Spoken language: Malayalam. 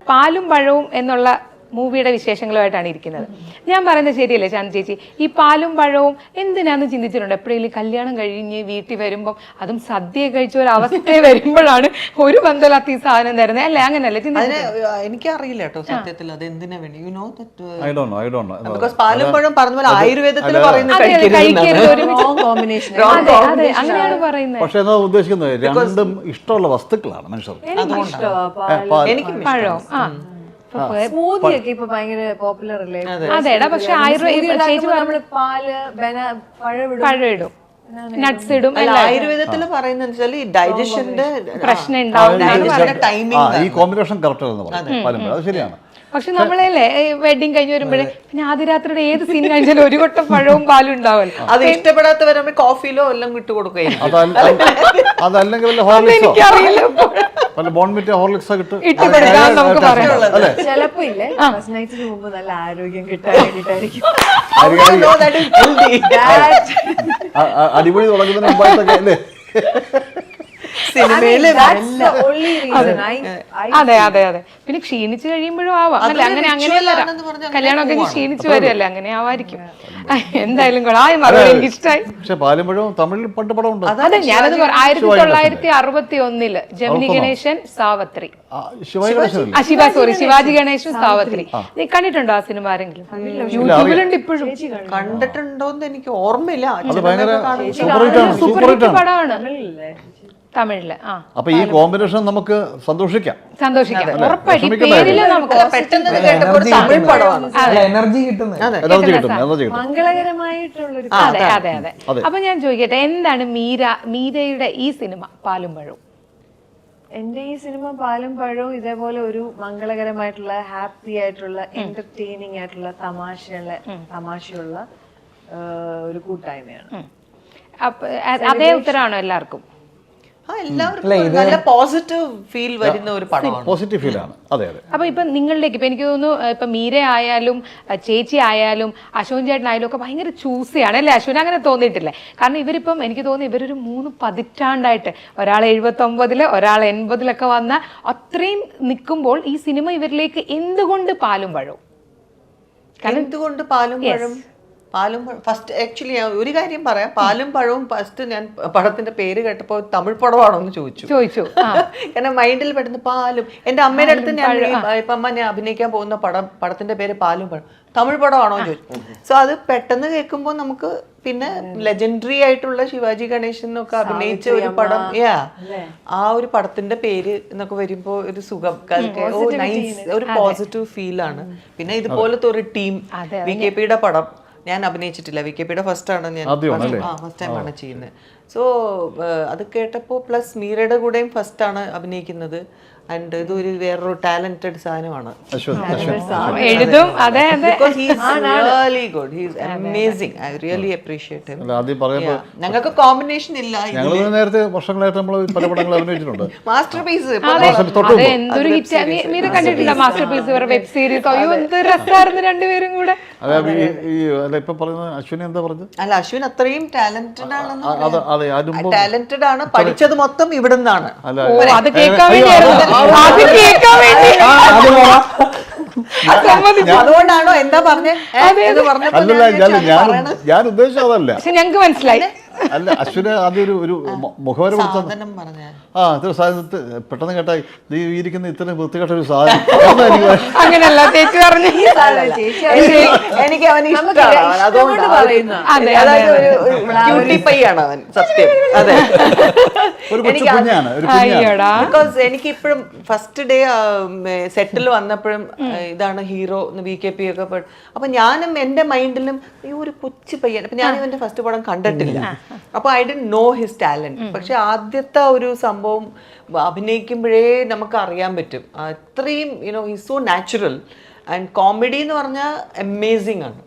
പാലും പഴവും എന്നുള്ള മൂവിയുടെ വിശേഷങ്ങളുമായിട്ടാണ് ഇരിക്കുന്നത്. ഞാൻ പറയുന്നത് ശരിയല്ലേ ചാൻ ചേച്ചി? ഈ പാലും പഴവും എന്തിനാന്ന് ചിന്തിച്ചിട്ടുണ്ട് എപ്പോഴെങ്കിലും? കല്യാണം കഴിഞ്ഞ് വീട്ടിൽ വരുമ്പം അതും സദ്യ കഴിച്ച ഒരു അവസ്ഥ വരുമ്പോഴാണ് ഒരു ബന്ധമില്ലാത്ത ഈ സാധനം തരുന്നത്, അല്ലേ? അങ്ങനല്ലേ ചിന്തിച്ചത്? എനിക്കറിയില്ല കേട്ടോ സത്യത്തിൽ അത് എന്തിനാ വേണ്ടി. You know I don't know. Because പാലും പഴം പറഞ്ഞ പോലെ ആയുർവേദത്തിൽ അങ്ങനെയാണ് പറയുന്നത്. പക്ഷെ എന്താ ഉദ്ദേശിക്കുന്നത്? രണ്ടും ഇഷ്ടമുള്ള വസ്തുക്കളാണ് മനുഷ്യർ. പഴവും അതെടാ. പക്ഷെ ആയുർവേദ പാല് പഴം ഇടും, നട്ട്സ് ഇടും. ആയുർവേദത്തിൽ പറയുന്നത് ഡൈജഷന്റെ പ്രശ്നം ഉണ്ടാവും. ടൈമിംഗ് ഈ കോമ്പിനേഷൻ കറക്റ്റ് എന്ന് പറയും പാലും പഴം. അത് ശരിയാണ്. പക്ഷെ നമ്മളല്ലേ വെഡിങ് കഴിഞ്ഞ് വരുമ്പോഴേ പിന്നെ ആദ്യരാത്രിയുടെ ഏത് സീൻ കഴിഞ്ഞാലും ഒരു കൊട്ടം പഴവും പാലും ഉണ്ടാവല്ലോ. അത് ഇഷ്ടപ്പെടാത്തവരെ കോഫിയിലോ എല്ലാം വിട്ടു കൊടുക്കുകയും അതല്ലെങ്കിൽ വല്ല ഹോർലിക്സോ വല്ല ബോൺമിറ്റ ഹോർലിക്സോ ചിലപ്പോ ഇല്ലേ ഫസ്റ്റ് നൈറ്റിന് മുമ്പ് നല്ല ആരോഗ്യം കിട്ടാൻ വേണ്ടിട്ടായിരിക്കും അടിപൊളി തുടങ്ങുന്നതിന് മുമ്പായിട്ടൊക്കെ അല്ലേ? അതെ അതെ അതെ. പിന്നെ ക്ഷീണിച്ചു കഴിയുമ്പോഴും ആവാം, അല്ല? അങ്ങനെയല്ല, കല്യാണമൊക്കെ ക്ഷീണിച്ചു വരുമല്ലേ, അങ്ങനെ ആവായിരിക്കും. എന്തായാലും മറുപടി എനിക്ക് ഇഷ്ടമായി. പക്ഷെ പാലുമ്പഴവും തമിഴിൽ പണ്ട് പടം ഉണ്ട്. അതെ, ഞാനത് 1961 ജമിനി ഗണേശൻ സാവത്രി, ശിവാജി ഗണേശൻ സാവത്രി. നീ കണ്ടിട്ടുണ്ടോ ആ സിനിമ? ആരെങ്കിലും യൂട്യൂബിലുണ്ട് ഇപ്പോഴും. കണ്ടിട്ടുണ്ടോന്ന് എനിക്ക് ഓർമ്മയില്ല. സൂപ്പർ ഹിറ്റ് പടമാണ് തമിഴില്. അപ്പൊ ഈ കോമ്പിനേഷൻ നമുക്ക് സന്തോഷിക്കാം. ഉറപ്പായിട്ടും പേരില് നമുക്ക് പെട്ടെന്ന് കേട്ടപ്പോൾ ഒരു തമിഴ് പടമാണ്. എനർജി കിട്ടുന്നത്. മംഗളകരമായിട്ടുള്ളൊരു. അതെ അതെ അതെ. അപ്പൊ ഞാൻ ചോദിക്കട്ടെ, എന്താണ് മീരയുടെ ഈ സിനിമ പാലും പഴവും? എന്റെ ഈ സിനിമ പാലും പഴവും ഇതേപോലെ ഒരു മംഗളകരമായിട്ടുള്ള, ഹാപ്പി ആയിട്ടുള്ള, എന്റർടൈനിങ് ആയിട്ടുള്ള, തമാശയുള്ള ഒരു കൂട്ടായ്മയാണ്. അതേ ഉത്തരമാണോ എല്ലാവർക്കും? എല്ലാവർക്കും നല്ല പോസിറ്റീവ് ഫീൽ വരുന്ന ഒരു പടമാണ്. പോസിറ്റീവ് ഫീൽ ആണ്. അതെ അതെ. അപ്പൊ ഇപ്പൊ നിങ്ങളിലേക്ക് ഇപ്പൊ എനിക്ക് തോന്നുന്നു ഇപ്പൊ മീര ആയാലും ചേച്ചി ആയാലും അശോകൻ ചേട്ടനായാലും ഒക്കെ ഭയങ്കര ചൂസിയാണ്, അല്ലേ അശ്വിൻ? അങ്ങനെ തോന്നിയിട്ടില്ലേ? കാരണം ഇവരിപ്പം എനിക്ക് തോന്നുന്നു ഇവരൊരു 3 പതിറ്റാണ്ടായിട്ട്, ഒരാൾ 79, ഒരാൾ 80 വന്ന അത്രയും നിൽക്കുമ്പോൾ ഈ സിനിമ ഇവരിലേക്ക് എന്തുകൊണ്ട് പാലും പഴവും? എന്തുകൊണ്ട് പാലും പഴവും? പാലും ഫസ്റ്റ് ആക്ച്വലി ഒരു കാര്യം പറയാം, പാലും പഴവും ഫസ്റ്റ് ഞാൻ പടത്തിന്റെ പേര് കേട്ടപ്പോൾ തമിഴ് പടമാണോ എന്ന് ചോദിച്ചു. കാരണം മൈൻഡിൽ പെട്ടെന്ന് പാലും. എന്റെ അമ്മയുടെ അടുത്ത് ഞാൻ അമ്മ ഞാൻ അഭിനയിക്കാൻ പോകുന്ന പടത്തിന്റെ പേര് പാലും പഴം, തമിഴ് പടമാണോ എന്ന് ചോദിച്ചു. സോ അത് പെട്ടെന്ന് കേൾക്കുമ്പോൾ നമുക്ക് പിന്നെ ലെജൻഡറി ആയിട്ടുള്ള ശിവാജി ഗണേശനൊക്കെ അഭിനയിച്ച ഒരു പടം, ആ ഒരു പടത്തിന്റെ പേര് എന്നൊക്കെ വരുമ്പോ ഒരു സുഖം, ഒരു പോസിറ്റീവ് ഫീൽ ആണ്. പിന്നെ ഇതുപോലത്തെ ഒരു ടീം, VKP-യുടെ പടം ഞാൻ അഭിനയിച്ചിട്ടില്ല. VKP-യുടെ ഫസ്റ്റ് ആണ് ഞാൻ ഫസ്റ്റ് ടൈം ആണ് ചെയ്യുന്നത്. സോ അത് കേട്ടപ്പോൾ പ്ലസ് മീരയുടെ കൂടെയും ഫസ്റ്റ് ആണ് അഭിനയിക്കുന്നത്. ആൻഡ് ഇതൊരു വേറൊരു ടാലന്റഡ് സാധനമാണ്. എഴുതും. അതെ അതെ. Really good, he is amazing. I really appreciate him. ഞങ്ങൾക്ക് കോമ്പിനേഷൻ ഇല്ല. ഞങ്ങൾ നേരത്തെ വർഷങ്ങളായിട്ട് നമ്മൾ പല പടങ്ങൾ അഭിനയിച്ചിട്ടുണ്ട്. മാസ്റ്റർ പീസ് എന്തൊരു ഹിറ്റ്. മീര കണ്ടിട്ടില്ല മാസ്റ്റർ പീസ്? Web series. അയ്യോ എന്ത് രസമായിരുന്നു രണ്ടുപേരും കൂടെ. ഇപ്പൊ പറയുന്നത് അശ്വിനി എന്താ പറഞ്ഞത്? അല്ല, അശ്വിൻ അത്രയും ടാലന്റഡ് ആണെന്ന്. ടാലന്റഡ് ആണ്, പഠിച്ചത് മൊത്തം ഇവിടെ നിന്നാണ്. അത് കേൾക്കാൻ വേണ്ടി അതുകൊണ്ടാണോ എന്താ പറഞ്ഞേ? ഞാൻ ഉദ്ദേശിച്ചത് അതല്ല. പക്ഷെ ഞങ്ങൾക്ക് മനസ്സിലായി. അല്ല, അശ്വിന് ആദ്യം ഒരു മുഖവര ഇത്ര സാധനത്ത് പെട്ടെന്ന് കേട്ടാ നീ ഇരിക്കുന്ന ഇത്രയും വൃത്തികെട്ട ഒരു സാധനം. അങ്ങനെയല്ല ചേച്ചി പറഞ്ഞു. എനിക്ക് അവന് ഇഷ്ടമാണ്, അതുകൊണ്ടാണ് അവൻ. സത്യം. അതെ, ബിക്കോസ് എനിക്ക് ഇപ്പോഴും ഫസ്റ്റ് ഡേ സെറ്റിൽ വന്നപ്പോഴും ഇതാണ് ഹീറോ VKP ഒക്കെ. അപ്പൊ ഞാനും എന്റെ മൈൻഡിലും ഈ ഒരു കൊച്ചു പയ്യൻ. അപ്പൊ ഞാനും എന്റെ ഫസ്റ്റ് പടം കണ്ടിട്ടില്ല, അപ്പൊ I didn't know his talent. പക്ഷെ ആദ്യത്തെ ഒരു സംഭവം അഭിനയിക്കുമ്പോഴേ നമുക്ക് അറിയാൻ പറ്റും അത്രയും, his so natural. And comedy എന്ന് പറഞ്ഞാൽ അമേസിംഗ് ആണ്.